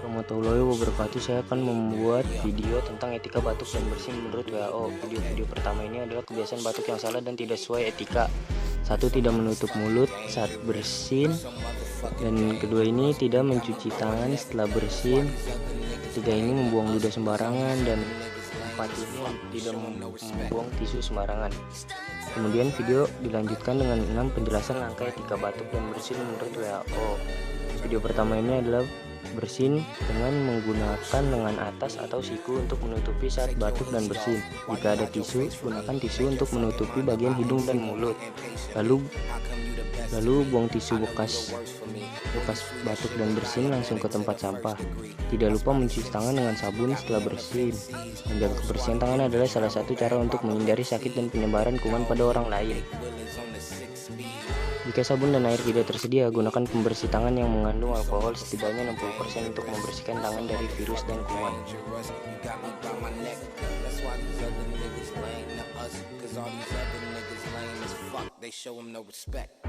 Warahmatullahi wabarakatuh. Saya akan membuat video tentang etika batuk dan bersin menurut WHO. Video pertama ini adalah kebiasaan batuk yang salah dan tidak sesuai etika. 1. Tidak menutup mulut saat bersin. Dan kedua ini tidak mencuci tangan setelah bersin. 3 ini membuang ludah sembarangan. Dan 4 ini tidak membuang tisu sembarangan. Kemudian video dilanjutkan dengan 6 penjelasan langkah etika batuk dan bersin menurut WHO. Video pertama ini adalah bersin dengan menggunakan lengan atas atau siku untuk menutupi saat batuk dan bersin. Jika ada tisu, gunakan tisu untuk menutupi bagian hidung dan mulut. Lalu buang tisu bekas batuk dan bersin langsung ke tempat sampah. Tidak lupa mencuci tangan dengan sabun setelah bersin. Menjaga kebersihan tangan adalah salah satu cara untuk menghindari sakit dan penyebaran kuman pada orang lain. Jika sabun dan air tidak tersedia, gunakan pembersih tangan yang mengandung alkohol setidaknya 60% untuk membersihkan tangan dari virus dan kuman. They show him no respect.